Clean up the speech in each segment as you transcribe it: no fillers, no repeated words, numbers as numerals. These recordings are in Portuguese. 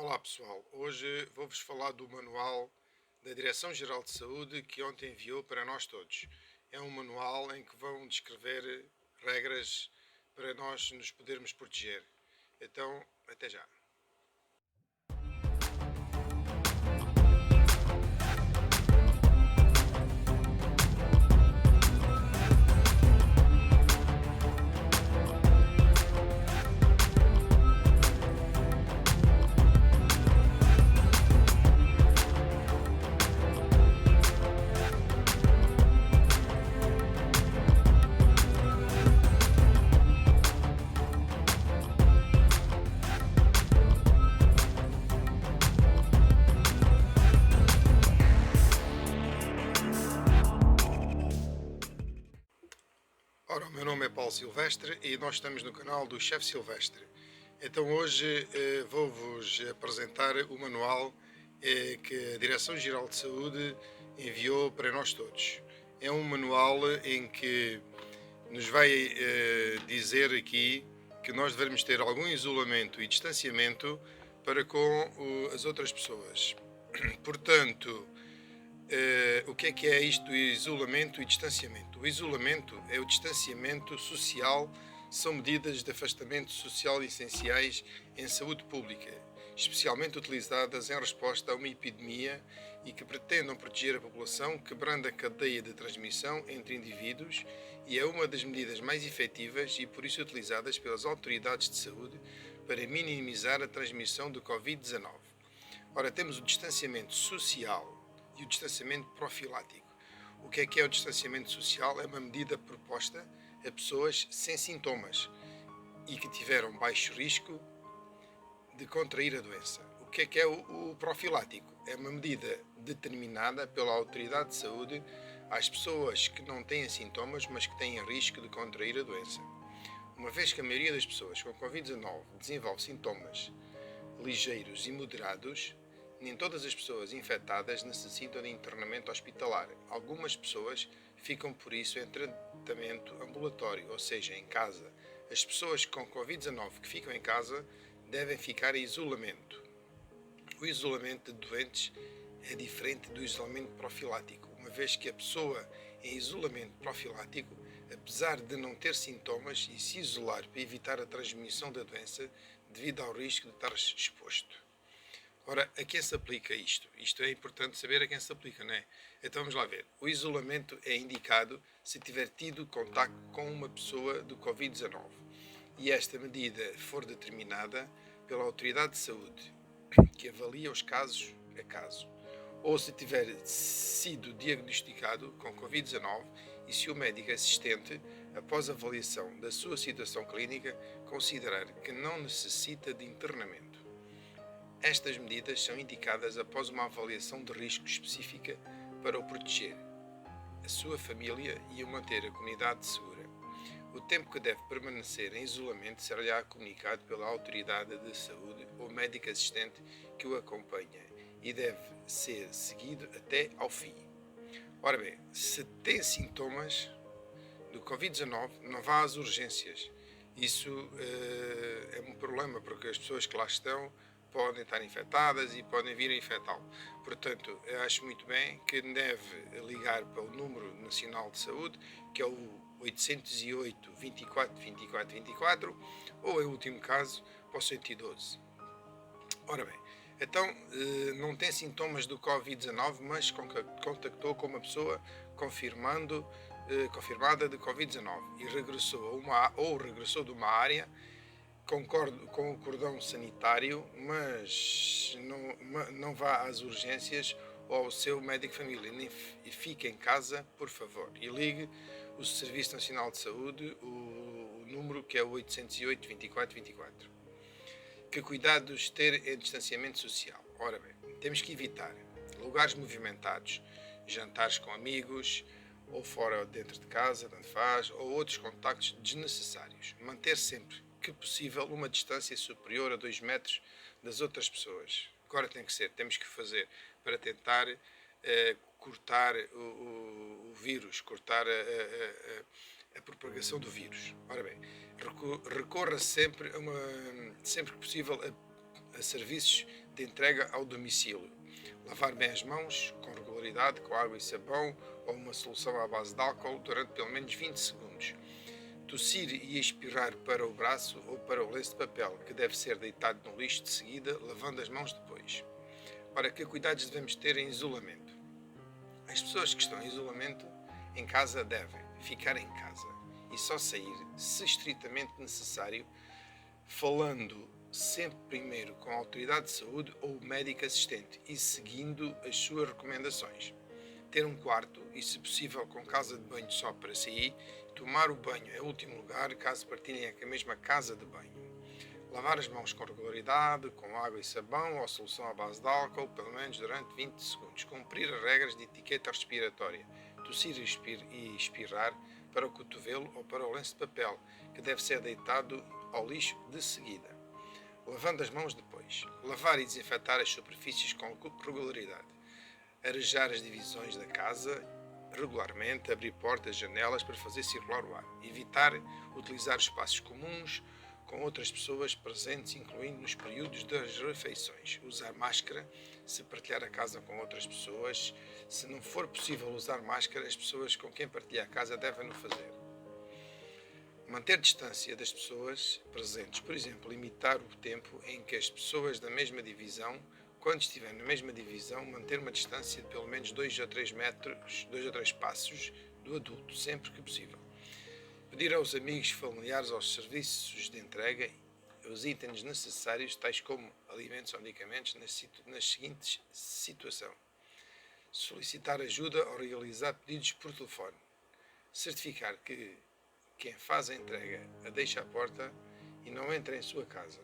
Olá pessoal, hoje vou-vos falar do manual da Direção-Geral de Saúde que ontem enviou para nós todos. É um manual em que vão descrever regras para nós nos podermos proteger. Então, até já. Ora, o meu nome é Paulo Silvestre e nós estamos no canal do Chefe Silvestre. Então hoje vou-vos apresentar o manual que a Direção-Geral de Saúde enviou para nós todos. É um manual em que nos vai dizer aqui que nós devemos ter algum isolamento e distanciamento para com as outras pessoas. Portanto, o que é isto do isolamento e distanciamento? O isolamento é o distanciamento social, são medidas de afastamento social essenciais em saúde pública, especialmente utilizadas em resposta a uma epidemia e que pretendam proteger a população, quebrando a cadeia de transmissão entre indivíduos, e é uma das medidas mais efetivas e por isso utilizadas pelas autoridades de saúde para minimizar a transmissão do Covid-19. Ora, temos o distanciamento social e o distanciamento profilático. O que é o distanciamento social? É uma medida proposta a pessoas sem sintomas e que tiveram baixo risco de contrair a doença. O que é o profilático? É uma medida determinada pela autoridade de saúde às pessoas que não têm sintomas, mas que têm risco de contrair a doença. Uma vez que a maioria das pessoas com Covid-19 desenvolve sintomas ligeiros e moderados, nem todas as pessoas infectadas necessitam de internamento hospitalar. Algumas pessoas ficam por isso em tratamento ambulatório, ou seja, em casa. As pessoas com Covid-19 que ficam em casa devem ficar em isolamento. O isolamento de doentes é diferente do isolamento profilático, uma vez que a pessoa em isolamento profilático, apesar de não ter sintomas e se isolar para evitar a transmissão da doença devido ao risco de estar exposto. Ora, a quem se aplica isto? Isto é importante saber a quem se aplica, não é? Então vamos lá ver. O isolamento é indicado se tiver tido contacto com uma pessoa do Covid-19 e esta medida for determinada pela autoridade de saúde, que avalia os casos a caso, ou se tiver sido diagnosticado com Covid-19 e se o médico assistente, após avaliação da sua situação clínica, considerar que não necessita de internamento. Estas medidas são indicadas após uma avaliação de risco específica para o proteger, a sua família e o manter a comunidade segura. O tempo que deve permanecer em isolamento será comunicado pela autoridade de saúde ou médico assistente que o acompanha e deve ser seguido até ao fim. Ora bem, se tem sintomas do Covid-19, não vá às urgências. Isso é um problema, porque as pessoas que lá estão podem estar infectadas e podem vir a infectá-lo. Portanto, eu acho muito bem que deve ligar para o número nacional de saúde, que é o 808 24 24 24, ou em último caso, para o 112. Ora bem, então não tem sintomas do Covid-19, mas contactou com uma pessoa confirmada de Covid-19 e regressou de uma área concordo com o cordão sanitário, mas não vá às urgências ou ao seu médico de família, nem fique em casa, por favor. E ligue o Serviço Nacional de Saúde, o número que é o 808 24 24. Que cuidados ter em distanciamento social? Ora bem, temos que evitar lugares movimentados, jantares com amigos, ou fora ou dentro de casa, tanto faz, ou outros contactos desnecessários. Manter sempre que possível uma distância superior a 2 metros das outras pessoas. Agora temos que fazer para tentar cortar o vírus, cortar a propagação do vírus. Ora bem, recorra sempre que possível a serviços de entrega ao domicílio. Lavar bem as mãos, com regularidade, com água e sabão ou uma solução à base de álcool durante pelo menos 20 segundos. Tossir e expirar para o braço ou para o lenço de papel, que deve ser deitado no lixo de seguida, lavando as mãos depois. Ora, que cuidados devemos ter em isolamento? As pessoas que estão em isolamento em casa devem ficar em casa e só sair, se estritamente necessário, falando sempre primeiro com a autoridade de saúde ou médico assistente e seguindo as suas recomendações. Ter um quarto e, se possível, com casa de banho só para sair. Tomar o banho em último lugar, caso partilhem a mesma casa de banho. Lavar as mãos com regularidade, com água e sabão ou solução à base de álcool, pelo menos durante 20 segundos. Cumprir as regras de etiqueta respiratória. Tossir e espirrar para o cotovelo ou para o lenço de papel, que deve ser deitado ao lixo de seguida. Lavando as mãos depois. Lavar e desinfetar as superfícies com regularidade. Arejar as divisões da casa regularmente, abrir portas e janelas para fazer circular o ar. Evitar utilizar espaços comuns com outras pessoas presentes, incluindo nos períodos das refeições. Usar máscara se partilhar a casa com outras pessoas. Se não for possível usar máscara, as pessoas com quem partilhar a casa devem o fazer. Manter distância das pessoas presentes, por exemplo, limitar o tempo em que as pessoas da mesma divisão, quando estiver na mesma divisão, manter uma distância de pelo menos 2 a 3 metros, 2 a 3 passos do adulto, sempre que possível. Pedir aos amigos familiares aos serviços de entrega os itens necessários, tais como alimentos ou medicamentos, nas seguintes situações. Solicitar ajuda ou realizar pedidos por telefone. Certificar que quem faz a entrega a deixa à porta e não entra em sua casa.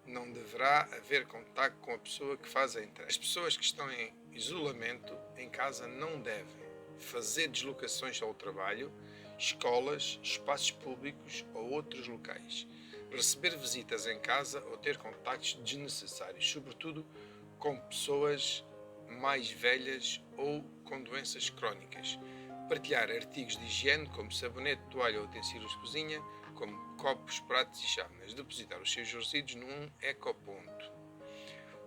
Não deverá haver contacto com a pessoa que faz a entrega. As pessoas que estão em isolamento em casa não devem fazer deslocações ao trabalho, escolas, espaços públicos ou outros locais. Receber visitas em casa ou ter contactos desnecessários, sobretudo com pessoas mais velhas ou com doenças crónicas. Partilhar artigos de higiene como sabonete, toalha ou utensílios de cozinha, como copos, pratos e chávenas. Depositar os seus resíduos num ecoponto.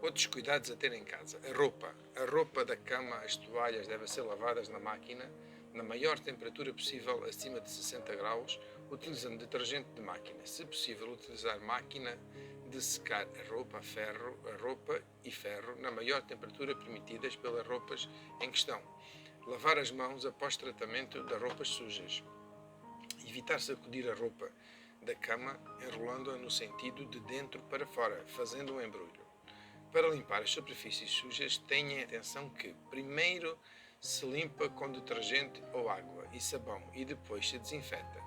Outros cuidados a ter em casa. A roupa da cama, as toalhas devem ser lavadas na máquina na maior temperatura possível, acima de 60 graus, utilizando detergente de máquina. Se possível, utilizar máquina de secar a roupa e ferro na maior temperatura permitidas pelas roupas em questão. Lavar as mãos após tratamento das roupas sujas. Evitar sacudir a roupa da cama, enrolando-a no sentido de dentro para fora, fazendo um embrulho. Para limpar as superfícies sujas, tenham atenção que, primeiro, se limpa com detergente ou água e sabão e depois se desinfeta.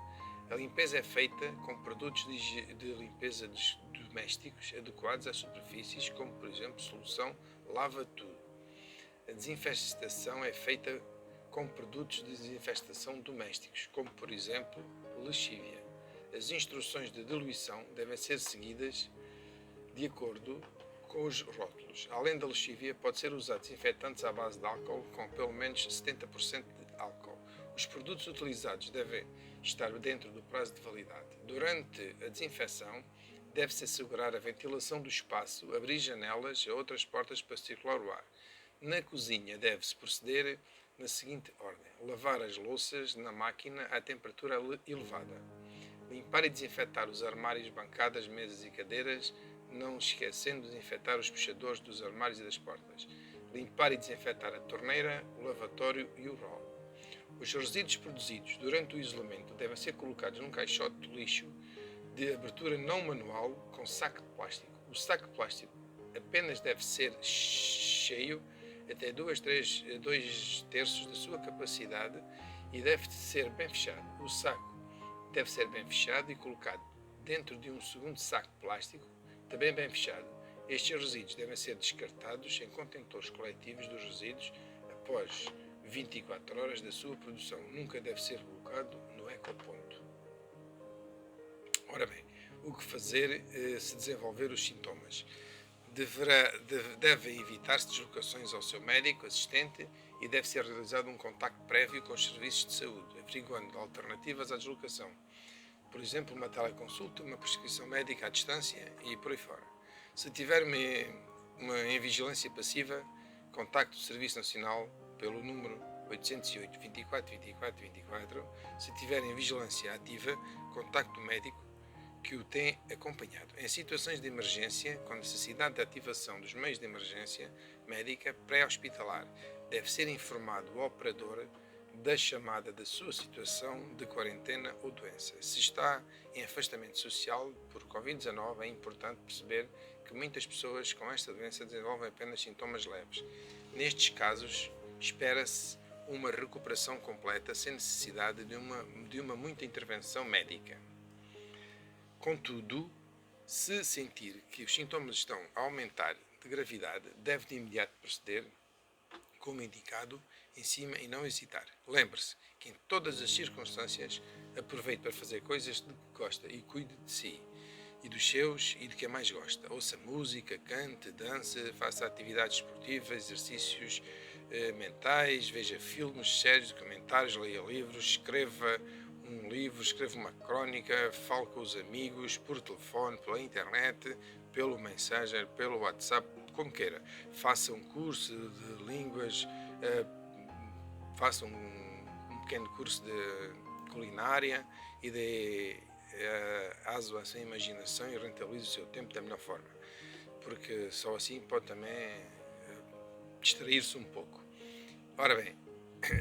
A limpeza é feita com produtos de limpeza domésticos adequados às superfícies, como, por exemplo, solução lava-tudo. A desinfestação é feita com produtos de desinfestação domésticos, como, por exemplo, lexívia. As instruções de diluição devem ser seguidas de acordo com os rótulos. Além da lexívia, pode ser usado desinfetantes à base de álcool com pelo menos 70% de álcool. Os produtos utilizados devem estar dentro do prazo de validade. Durante a desinfecção, deve-se assegurar a ventilação do espaço, abrir janelas e outras portas para circular o ar. Na cozinha, deve-se proceder na seguinte ordem: lavar as louças na máquina a temperatura elevada. Limpar e desinfetar os armários, bancadas, mesas e cadeiras, não esquecendo de desinfetar os puxadores dos armários e das portas. Limpar e desinfetar a torneira, o lavatório e o rol. Os resíduos produzidos durante o isolamento devem ser colocados num caixote de lixo de abertura não manual com saco de plástico. O saco de plástico apenas deve ser cheio até 2/3 da sua capacidade e deve ser bem fechado. O saco deve ser bem fechado e colocado dentro de um segundo saco de plástico, também bem fechado. Estes resíduos devem ser descartados em contentores coletivos dos resíduos após 24 horas da sua produção. Nunca deve ser colocado no ecoponto. Ora bem, o que fazer se desenvolver os sintomas? Deve evitar-se deslocações ao seu médico, assistente, e deve ser realizado um contacto prévio com os serviços de saúde, averiguando alternativas à deslocação. Por exemplo, uma teleconsulta, uma prescrição médica à distância e por aí fora. Se tiver em vigilância passiva, contacte o Serviço Nacional pelo número 808 24 24 24. Se tiver em vigilância ativa, contacte o médico que o tem acompanhado. Em situações de emergência, com necessidade de ativação dos meios de emergência médica pré-hospitalar, deve ser informado o operador da chamada da sua situação de quarentena ou doença. Se está em afastamento social por Covid-19, é importante perceber que muitas pessoas com esta doença desenvolvem apenas sintomas leves. Nestes casos, espera-se uma recuperação completa sem necessidade de uma muita intervenção médica. Contudo, se sentir que os sintomas estão a aumentar de gravidade, deve de imediato proceder como indicado em cima e não hesitar. Lembre-se que em todas as circunstâncias aproveite para fazer coisas de que gosta e cuide de si e dos seus e de que mais gosta. Ouça música, cante, dance, faça atividades esportivas, exercícios mentais, veja filmes, séries, documentários, leia livros, escreva um livro, escreva uma crónica, fale com os amigos, por telefone, pela internet, pelo Messenger, pelo WhatsApp, como queira. Faça um curso de línguas, faça um pequeno curso de culinária e dê aso à sua imaginação e rentabilize o seu tempo da melhor forma, porque só assim pode também distrair-se um pouco. Ora bem,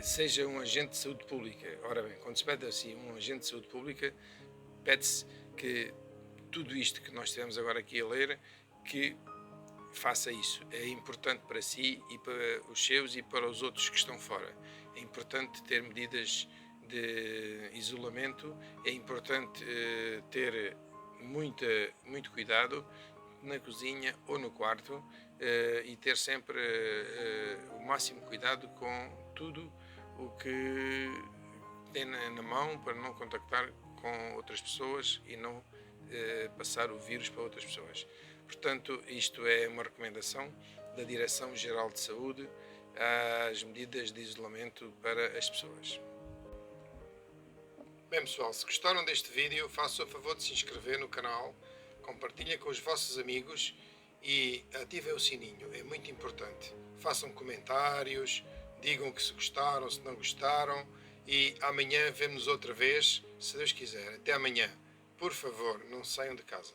seja um agente de saúde pública. Ora bem, quando se pede assim um agente de saúde pública, pede-se que tudo isto que nós estivemos agora aqui a ler, que faça isso. É importante para si e para os seus e para os outros que estão fora. É importante ter medidas de isolamento, é importante ter muito cuidado na cozinha ou no quarto e ter sempre o máximo cuidado com tudo o que tem na mão para não contactar com outras pessoas e não passar o vírus para outras pessoas. Portanto, isto é uma recomendação da Direção-Geral de Saúde às medidas de isolamento para as pessoas. Bem pessoal, se gostaram deste vídeo, façam o favor de se inscrever no canal, compartilhem com os vossos amigos e ativem o sininho, é muito importante. Façam comentários, digam que se gostaram, se não gostaram e amanhã vemo-nos outra vez, se Deus quiser. Até amanhã. Por favor, não saiam de casa.